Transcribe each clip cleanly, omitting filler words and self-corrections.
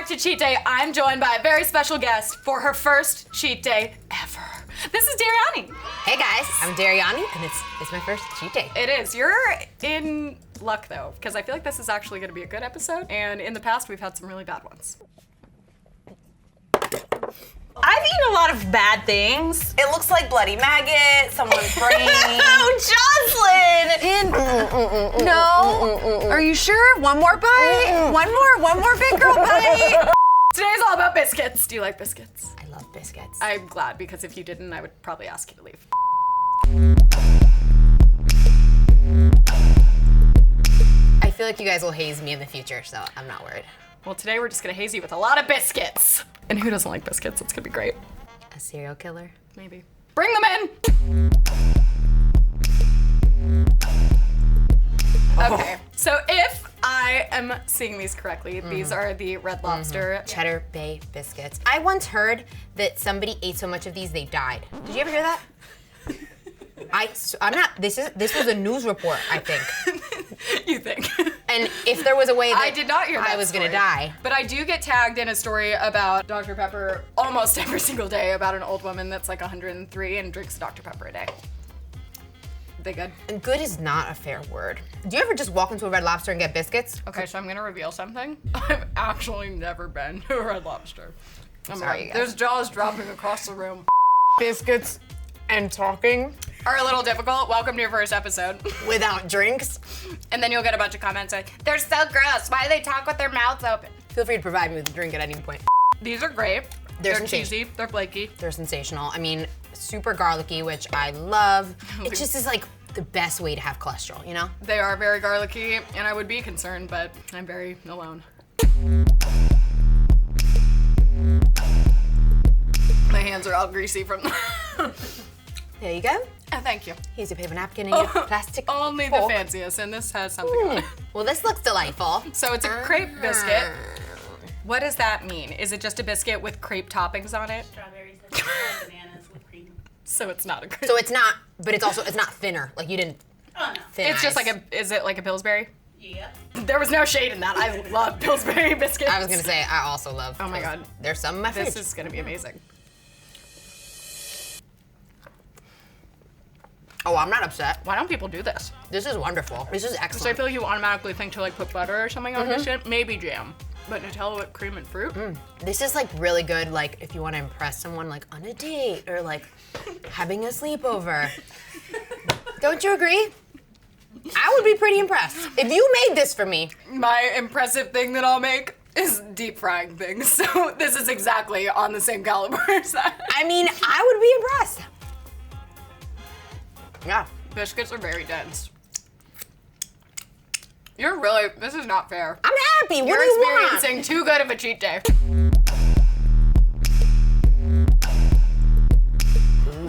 back to Cheat Day. I'm joined by a very special guest for her first cheat day ever. This is Dariany. Hey guys, I'm Dariany, and it's my first cheat day. It is. You're in luck though, because I feel like this is actually going to be a good episode, and in the past we've had some really bad ones. I've eaten a lot of bad things. It looks like bloody maggot, someone's brain. Oh, Jocelyn! No. Are you sure? One more bite? One more big girl bite. Today's all about biscuits. Do you like biscuits? I love biscuits. I'm glad, because if you didn't, I would probably ask you to leave. I feel like you guys will haze me in the future, so I'm not worried. Well, today we're just gonna haze you with a lot of biscuits. And who doesn't like biscuits? It's gonna be great. A serial killer? Maybe. Bring them in! Okay, so if I am seeing these correctly, these are the Red Lobster Cheddar Bay biscuits. I once heard that somebody ate so much of these they died. Did you ever hear that? I'm not, this was a news report, I think. You think? And if there was a way that I did not hear that I was story. gonna die. But I do get tagged in a story about Dr. Pepper almost every single day about an old woman that's like 103 and drinks Dr. Pepper a day. They good? And good is not a fair word. Do you ever just walk into a Red Lobster and get biscuits? Okay, so I'm gonna reveal something. I've actually never been to a Red Lobster. Sorry, you guys. There's jaws dropping across the room. Biscuits and talking. Are a little difficult. Welcome to your first episode. Without drinks? And then you'll get a bunch of comments like, they're so gross. Why do they talk with their mouths open? Feel free to provide me with a drink at any point. These are great. They're cheesy. They're flaky. They're sensational. I mean, super garlicky, which I love. It just is like the best way to have cholesterol, you know? They are very garlicky, and I would be concerned, but I'm very alone. My hands are all greasy from There you go. Oh, thank you. Here's your paper napkin and your plastic Only fork. the fanciest, and this has something on it. Well, this looks delightful. So it's a crepe biscuit. What does that mean? Is it just a biscuit with crepe toppings on it? Strawberries, bananas, whipped cream. So it's not a crepe. So it's not, but it's also, it's not thinner. Like you didn't Oh no. thin It's just ice. like is it like a Pillsbury? Yep. There was no shade in that. I love Pillsbury biscuits. I was gonna say, I also love Oh my those. God. There's some in my fridge. This is gonna be amazing. Oh, I'm not upset. Why don't people do this? This is wonderful. This is So I excellent. feel like you automatically think to like put butter or something on this shit. Maybe jam. But Nutella with cream and fruit? This is like really good, like if you want to impress someone like on a date or like having a sleepover. Don't you agree? I would be pretty impressed. If you made this for me. My impressive thing that I'll make is deep frying things. So this is exactly on the same caliber as that. I mean, I would be impressed. Yeah. Biscuits are very dense. This is not fair. I'm happy. What You're do you want? experiencing too good of a cheat day.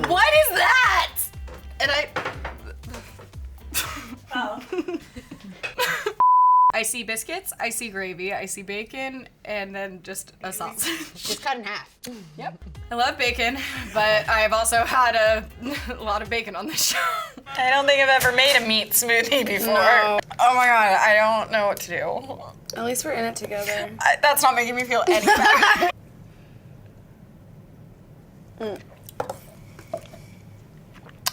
What is that? And Oh. I see biscuits, I see gravy, I see bacon, and then just a sausage. Just cut in half. Yep. I love bacon, but I've also had a lot of bacon on this show. I don't think I've ever made a meat smoothie before. No. Oh my God, I don't know what to do. At least we're in it together. That's not making me feel any better.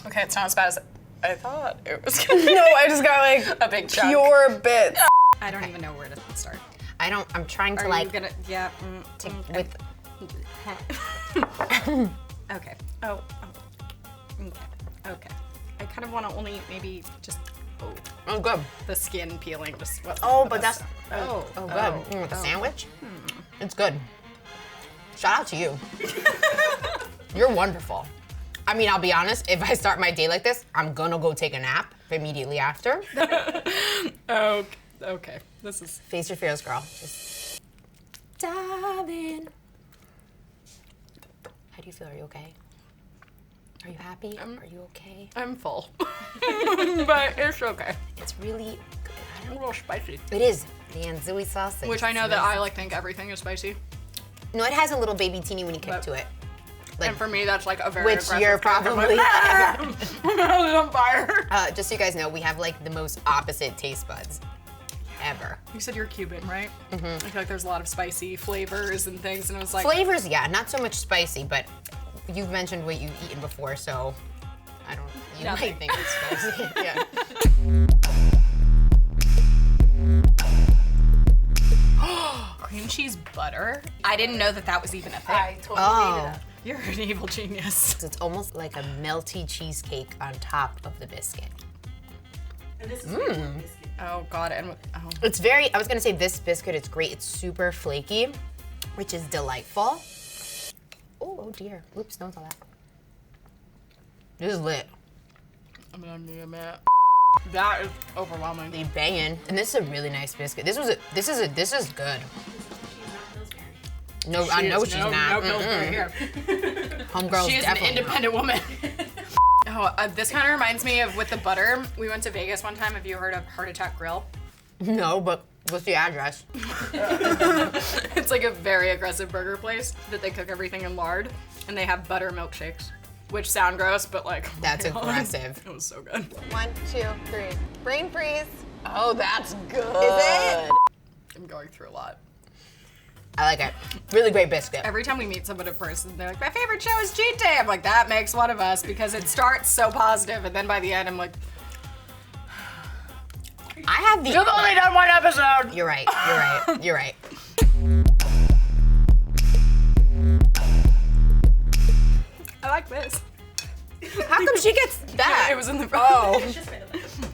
Okay, it's not as bad as I thought it was gonna be. No, I just got like A big chunk. pure bits. I don't even know where to start. I'm trying to Are like, you gonna, yeah. with, Okay. Oh. Okay. Okay. I kind of want to only maybe just, oh good. the skin peeling just wasn't Oh, the but best that's, stuff. oh good. With a sandwich? It's good. Shout out to you. You're wonderful. I mean, I'll be honest, if I start my day like this, I'm gonna go take a nap immediately after. Oh, okay. This is. Face your fears, girl. Just dive in. How do you feel? Are you okay? Are you happy? Are you okay? I'm full. But it's okay. It's really good. A little spicy. It is. The anzui sauce. Which I know that I like think everything is spicy. No, it has a little baby teeny weeny kick But- to it. Like, And for me, that's like a very which aggressive you're kind of probably. like, my mouth is on fire. Just so you guys know, we have like the most opposite taste buds ever. You said you're Cuban, right? Mm-hmm. I feel like there's a lot of spicy flavors and things, and it was like Flavors, yeah, not so much spicy, but you've mentioned what you've eaten before, so I don't. You Nothing. might think it's spicy. Yeah. cream cheese butter. I didn't know that that was even a thing. I totally made it up. You're an evil genius. It's almost like a melty cheesecake on top of the biscuit. And this is biscuit. Oh God, and oh. It's very, I was gonna say this biscuit, it's great. It's super flaky, which is delightful. Oh dear. Oops, don't tell that. This is lit. I'm gonna need a minute. That is overwhelming. They banging. And this is a really nice biscuit. This is good. She's not Pillsbury. No, I know she's not. No Pillsbury here. Homegirl's She is an definitely independent woman. This kind of reminds me of with the butter. We went to Vegas one time. Have you heard of Heart Attack Grill? not. No, but what's the address? It's like a very aggressive burger place that they cook everything in lard, and they have butter milkshakes, which sound gross, but like That's oh my God. aggressive. It was so good. 1, 2, 3. Brain freeze. Oh, that's good. Is it? I'm going through a lot. I like it. Really great biscuit. Every time we meet someone in person, they're like, my favorite show is Cheat Day. I'm like, that makes one of us because it starts so positive, and then by the end, I'm like, I have the. you've only done one episode. You're right. You're right. You're right. I like this. How come she gets that? It was in the front. Oh. It's just right.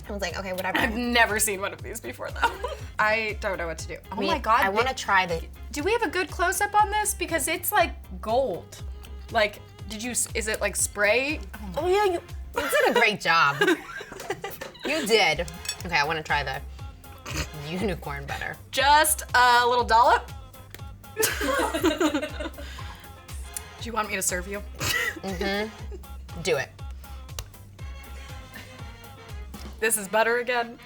I was like, okay, whatever. I've never seen one of these before, though. I don't know what to do. Oh I mean, my God. I want to try the. Do we have a good close-up on this? Because it's like gold. Like, is it like spray? Oh yeah, you did a great job. You did. Okay, I want to try the unicorn butter. Just a little dollop. Do you want me to serve you? Do it. This is butter again.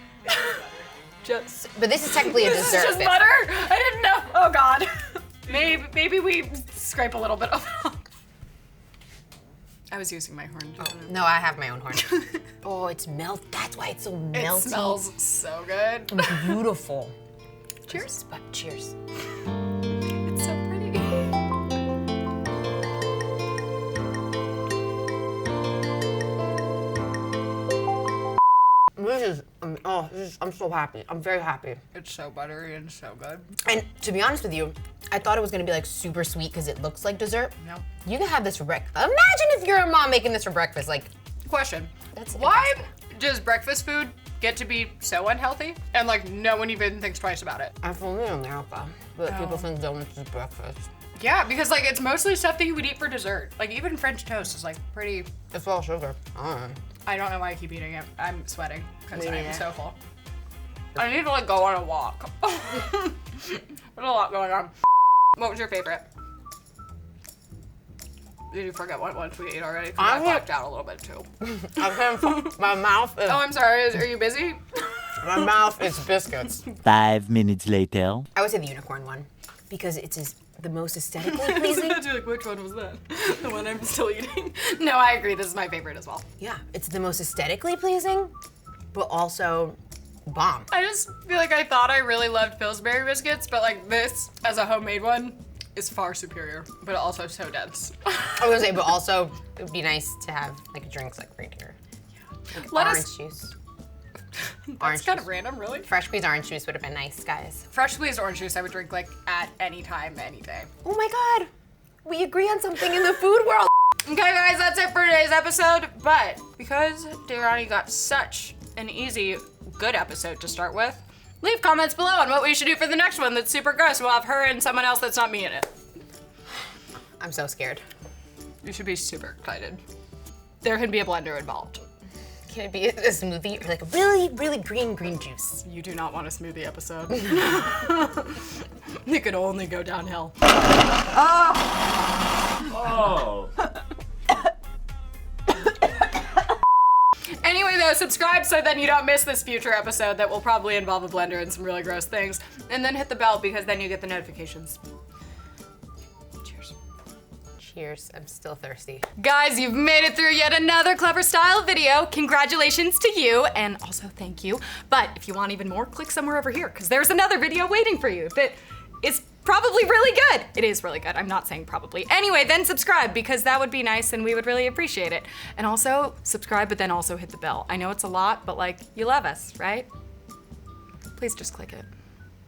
Just But this is technically a this is dessert. just biscuit. butter. I didn't know. Oh God. Maybe we scrape a little bit off. I was using my horn. No, I have my own horn. Oh, it's melt. That's why it's so It melty. smells so good. Beautiful. Cheers. But cheers. It's so pretty. I'm so happy. I'm very happy. It's so buttery and so good. And to be honest with you, I thought it was gonna be like super sweet because it looks like dessert. No. You can have this for breakfast. Imagine if you're a mom making this for breakfast. Like, Question. That's Why does breakfast food get to be so unhealthy and like no one even thinks twice about it? I'm from America, but people think donuts is breakfast. Yeah, because like it's mostly stuff that you would eat for dessert. Like even French toast is like pretty. It's all sugar. I don't know why I keep eating it. I'm sweating because Me I'm neither. so full. I need to like go on a walk. There's a lot going on. What was your favorite? Did you forget what ones we ate already? 'Cause I I blacked out a little bit too. My mouth is Oh, I'm sorry. Are you busy? my mouth is biscuits. 5 minutes later. I would say the unicorn one because it's the most aesthetically pleasing. You're like, which one was that? The one I'm still eating. No, I agree. This is my favorite as well. Yeah, it's the most aesthetically pleasing, but also bomb. I just feel like I thought I really loved Pillsbury biscuits, but like this as a homemade one is far superior, but also so dense. I was gonna say, but also it would be nice to have like drinks like right here. Like Let orange us- juice. That's Orange kind of juice. random, really. Fresh squeezed orange juice would have been nice, guys. Fresh squeezed orange juice I would drink like at any time, any day. Oh my god, we agree on something in the food world. Okay, guys, that's it for today's episode. But because Dariany got such an easy, good episode to start with, leave comments below on what we should do for the next one that's super gross. We'll have her and someone else that's not me in it. I'm so scared. You should be super excited. There can be a blender involved. Can it be a smoothie or like a really, really green juice? You do not want a smoothie episode. It could only go downhill. Oh. Anyway, though, subscribe so then you don't miss this future episode that will probably involve a blender and some really gross things. And then hit the bell because then you get the notifications. Cheers. Cheers. I'm still thirsty. Guys, you've made it through yet another Clevver style video. Congratulations to you, and also thank you. But if you want even more, click somewhere over here, because there's another video waiting for you that is probably really good. It is really good. I'm not saying probably. Anyway, then subscribe, because that would be nice and we would really appreciate it. And also subscribe, but then also hit the bell. I know it's a lot, but like, you love us, right? Please just click it.